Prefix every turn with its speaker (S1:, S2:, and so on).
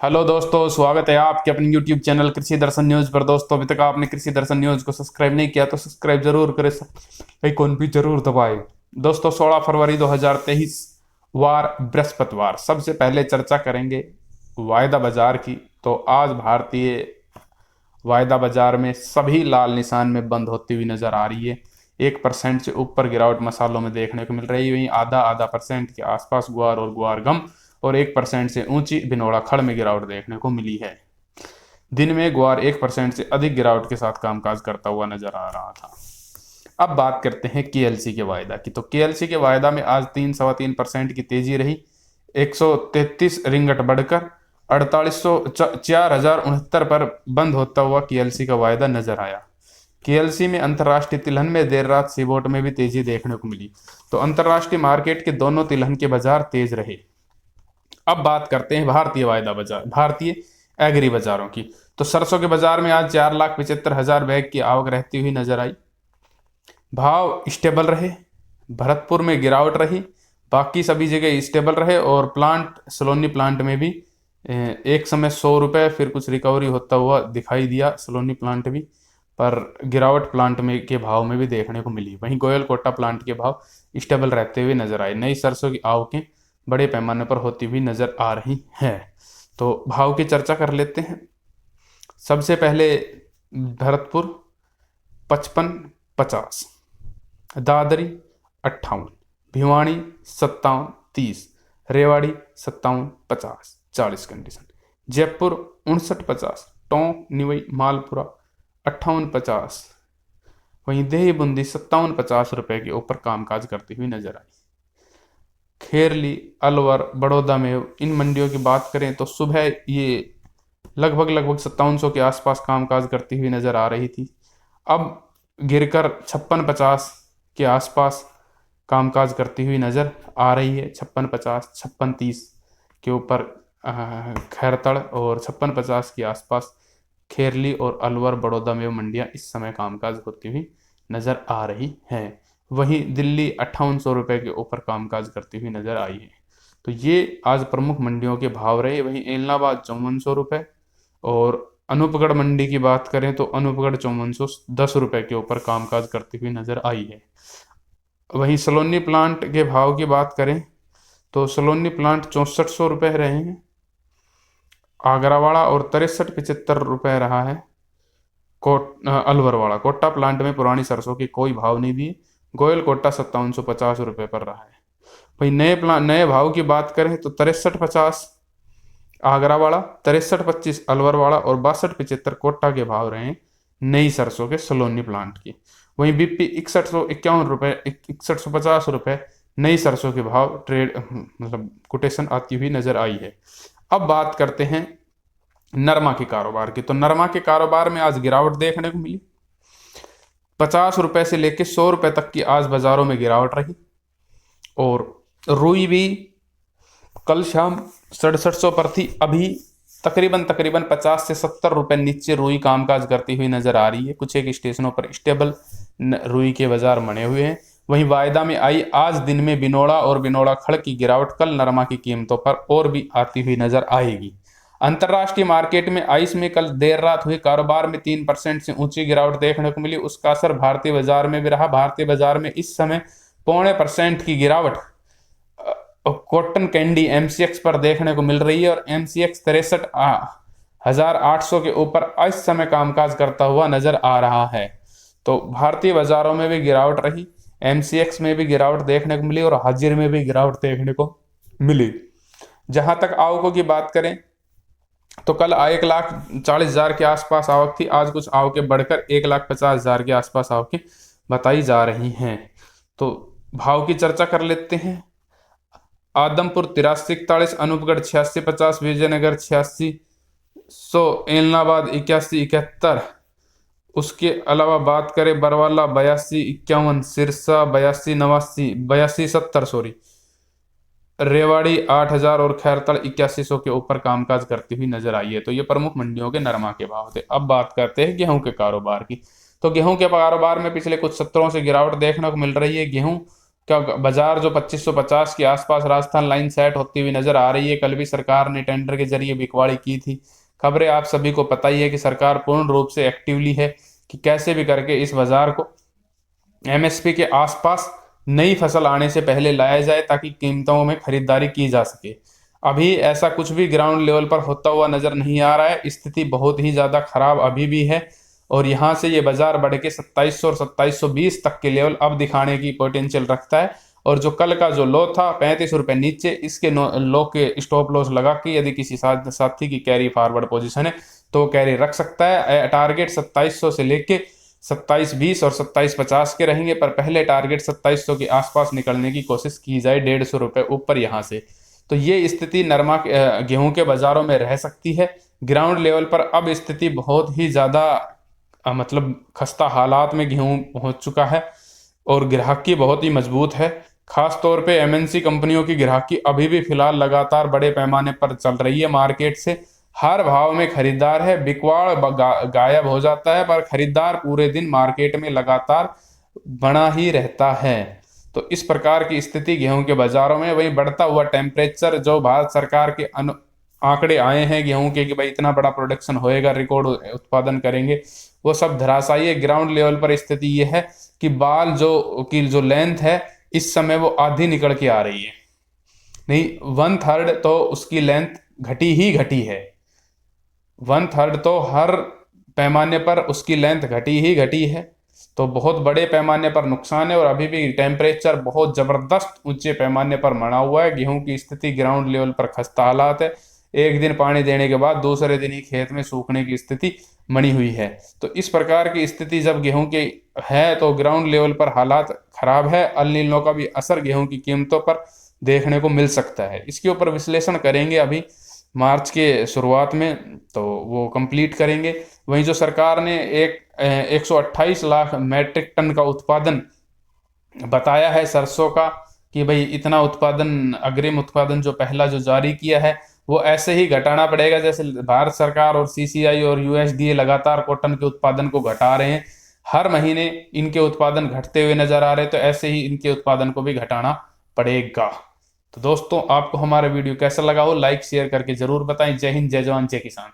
S1: Hello दोस्तों, स्वागत है आपके अपने YouTube चैनल कृषि दर्शन न्यूज पर। दोस्तों, अभी तक आपने कृषि दर्शन न्यूज को सब्सक्राइब नहीं किया तो सब्सक्राइब जरूर करें, आइकॉन भी जरूर दबाएं। दोस्तों, 16 फरवरी 2023 वार बृहस्पतिवार। सबसे पहले चर्चा करेंगे वायदा बाजार की। तो आज भारतीय वायदा बाजार में सभी लाल निशान में बंद होती हुई नजर आ रही है। 1% से ऊपर गिरावट मसालों में देखने को मिल रही है। वहीं आधा आधा परसेंट के आसपास गुआर और गुआर गम और 1% से ऊंची बिनोड़ा खड़ में गिरावट देखने को मिली है। दिन में गुआर 1% से अधिक गिरावट के साथ कामकाज करता हुआ नजर आ रहा था। अब बात करते हैं केएलसी के वायदा की। तो केएलसी के वायदा में आज 3.3% की तेजी रही। 133 रिंगट बढ़कर 4,069 पर बंद होता हुआ केएलसी का वायदा नजर आया। केएलसी में अंतर्राष्ट्रीय तिलहन में देर रात सीबोट में भी तेजी देखने को मिली। तो अंतर्राष्ट्रीय मार्केट के दोनों तिलहन के बाजार तेज रहे। अब बात करते हैं भारतीय वायदा बाजार, भारतीय एग्री बाजारों की। तो सरसों के बाजार में आज 4,75,000 बैग की आवक रहती हुई नजर आई। भाव स्टेबल रहे। भरतपुर में गिरावट रही, बाकी सभी जगह स्टेबल रहे। और प्लांट सलोनी प्लांट में भी एक समय 100 रुपये फिर कुछ रिकवरी होता हुआ दिखाई दिया सलोनी प्लांट भी, पर गिरावट प्लांट में के भाव में भी देखने को मिली। वहीं गोयल कोटा प्लांट के भाव स्टेबल रहते हुए नजर आए। नई सरसों की आवकें बड़े पैमाने पर होती हुई नजर आ रही है। तो भाव की चर्चा कर लेते हैं। सबसे पहले भरतपुर 55-50, दादरी 58, भिवाड़ी 57-30, रेवाड़ी 57-50 40 कंडीशन, जयपुर 59-50, टोंक निवई मालपुरा 58-50, वहीं देही बूंदी 57-50 रुपए के ऊपर कामकाज करती हुई नजर आई। खेरली, अलवर, बड़ौदा में इन मंडियों की बात करें तो सुबह ये लगभग 5700 के आसपास कामकाज करती हुई नजर आ रही थी। अब गिरकर 56-50 के आसपास कामकाज करती हुई नजर आ रही है। 56-50, 56-30 के ऊपर खैरतड़ और 56-50 के आसपास खेरली और अलवर बड़ौदा में मंडियां इस समय कामकाज होती हुई नजर आ रही हैं। वहीं दिल्ली 5800 रुपये के ऊपर कामकाज करती हुई नजर आई है। तो ये आज प्रमुख मंडियों के भाव रहे। वहीं एलनाबाद 5400 रुपये और अनूपगढ़ मंडी की बात करें तो अनूपगढ़ 5410 रुपये के ऊपर कामकाज करती हुई नजर आई है। वहीं सलोनी प्लांट के भाव की बात करें तो सलोनी प्लांट 6400 रुपये रहे हैं। आगरावाड़ा और 63-75 रुपये रहा है। अलवरवाड़ा कोटा प्लांट में पुरानी सरसों के कोई भाव नहीं दिए। गोयल कोटा 5750 रुपये पर रहा है। वहीं नए भाव की बात करें तो 63-50 आगरावाड़ा, 63-25 अलवरवाड़ा और 62-75 कोटा के भाव रहे हैं नई सरसों के सलोनी प्लांट की। वहीं बीपी 6151 रुपये, 6150 रुपये नई सरसों के भाव ट्रेड मतलब कोटेशन आती हुई नजर आई है। अब बात करते हैं नरमा के कारोबार की। तो नरमा के कारोबार में आज गिरावट देखने को मिली। 50 रुपए से लेकर 100 रुपए तक की आज बाजारों में गिरावट रही। और रुई भी कल शाम 6700 पर थी। अभी तकरीबन 50 से 70 रुपए नीचे रुई कामकाज करती हुई नजर आ रही है। कुछ एक स्टेशनों पर स्टेबल रुई के बाजार बने हुए हैं। वहीं वायदा में आई आज दिन में बिनोड़ा और बिनोड़ा खड़ की गिरावट कल नरमा की कीमतों पर और भी आती हुई नजर आएगी। अंतर्राष्ट्रीय मार्केट में आइस में कल देर रात हुए कारोबार में 3% से ऊंची गिरावट देखने को मिली। उसका असर भारतीय बाजार में भी रहा। भारतीय बाजार में इस समय 0.25% की गिरावट कॉटन कैंडी एमसीएक्स पर देखने को मिल रही है और एमसीएक्स 63,800 के ऊपर इस समय कामकाज करता हुआ नजर आ रहा है। तो भारतीय बाजारों में भी गिरावट रही, एमसीएक्स में भी गिरावट देखने को मिली और हाजिर में भी गिरावट देखने को मिली। जहां तक आवकों की बात करें तो कल 1,40,000 के आसपास आवक थी। आज कुछ आवकें बढ़कर 1,50,000 के आसपास आवकें बताई जा रही हैं। तो भाव की चर्चा कर लेते हैं। आदमपुर 83-41, अनूपगढ़ 86-50, विजयनगर 8600, एलनाबाद 81-71। उसके अलावा बात करें बरवाला 82-51, सिरसा 82-89, 82-70 सॉरी, रेवाड़ी 8,000 और खैरतड़ 8100 के ऊपर कामकाज करती हुई नजर आई है। तो ये प्रमुख मंडियों के नरमा के भाव थे। अब बात करते हैं गेहूं के कारोबार की। तो गेहूं के कारोबार में पिछले कुछ सत्रों से गिरावट देखने को मिल रही है। गेहूं क्या बाजार जो 2550 के आसपास राजस्थान लाइन सेट होती हुई नजर आ रही है। कल भी सरकार ने टेंडर के जरिए बिकवाड़ी की थी। खबरें आप सभी को पता ही है कि सरकार पूर्ण रूप से एक्टिवली है कि कैसे भी करके इस बाजार को एमएसपी के आसपास नई फसल आने से पहले लाया जाए ताकि कीमतों में खरीदारी की जा सके। अभी ऐसा कुछ भी ग्राउंड लेवल पर होता हुआ नजर नहीं आ रहा है। स्थिति बहुत ही ज्यादा खराब अभी भी है और यहाँ से ये बाजार बढ़ के 2700 और 2720 तक के लेवल अब दिखाने की पोटेंशियल रखता है। और जो कल का जो लो था 35 रुपए नीचे, इसके लो के स्टॉप लॉस लगा के यदि किसी साथी की कैरी फॉरवर्ड पोजीशन है तो कैरी रख सकता है। टारगेट 2700 से लेके 2720 और 2750 के रहेंगे, पर पहले टारगेट 2700 के आसपास निकलने की कोशिश की जाए 150 रुपए ऊपर यहाँ से। तो ये स्थिति नरमा गेहूं के बाजारों में रह सकती है। ग्राउंड लेवल पर अब स्थिति बहुत ही ज्यादा मतलब खस्ता हालात में गेहूं पहुंच चुका है और ग्राहकी बहुत ही मजबूत है। खास तौर पे एमएनसी कंपनियों की ग्राहकी अभी भी फिलहाल लगातार बड़े पैमाने पर चल रही है। मार्केट से हर भाव में खरीदार है, बिकवाड़ गायब हो जाता है, पर खरीदार पूरे दिन मार्केट में लगातार बना ही रहता है। तो इस प्रकार की स्थिति गेहूं के बाजारों में। वही बढ़ता हुआ टेम्परेचर, जो भारत सरकार के आंकड़े आए हैं गेहूं के कि भाई इतना बड़ा प्रोडक्शन होएगा, रिकॉर्ड उत्पादन करेंगे, वो सब धराशायी है। ग्राउंड लेवल पर स्थिति ये है कि बाल जो लेंथ है इस समय वो आधी निकल के आ रही है, नहीं 1/3 तो उसकी लेंथ घटी ही घटी है। 1/3 तो हर पैमाने पर उसकी लेंथ घटी ही घटी है। तो बहुत बड़े पैमाने पर नुकसान है और अभी भी टेम्परेचर बहुत जबरदस्त ऊंचे पैमाने पर मना हुआ है। गेहूं की स्थिति ग्राउंड लेवल पर खस्ता हालात है। एक दिन पानी देने के बाद दूसरे दिन ही खेत में सूखने की स्थिति बनी हुई है। तो इस प्रकार की स्थिति जब गेहूं की है तो ग्राउंड लेवल पर हालात खराब है। अल नीनो का भी असर गेहूं की कीमतों पर देखने को मिल सकता है। इसके ऊपर विश्लेषण करेंगे अभी मार्च के शुरुआत में, तो वो कंप्लीट करेंगे। वहीं जो सरकार ने 128 लाख मैट्रिक टन का उत्पादन बताया है सरसों का कि भाई इतना उत्पादन, अग्रिम उत्पादन जो पहला जो जारी किया है वो ऐसे ही घटाना पड़ेगा। जैसे भारत सरकार और सीसीआई और यूएसडीए लगातार कॉटन के उत्पादन को घटा रहे हैं, हर महीने इनके उत्पादन घटते हुए नजर आ रहे हैं, तो ऐसे ही इनके उत्पादन को भी घटाना पड़ेगा। तो दोस्तों, आपको हमारा वीडियो कैसा लगा हो लाइक शेयर करके जरूर बताएं। जय हिंद, जय जवान, जय किसान।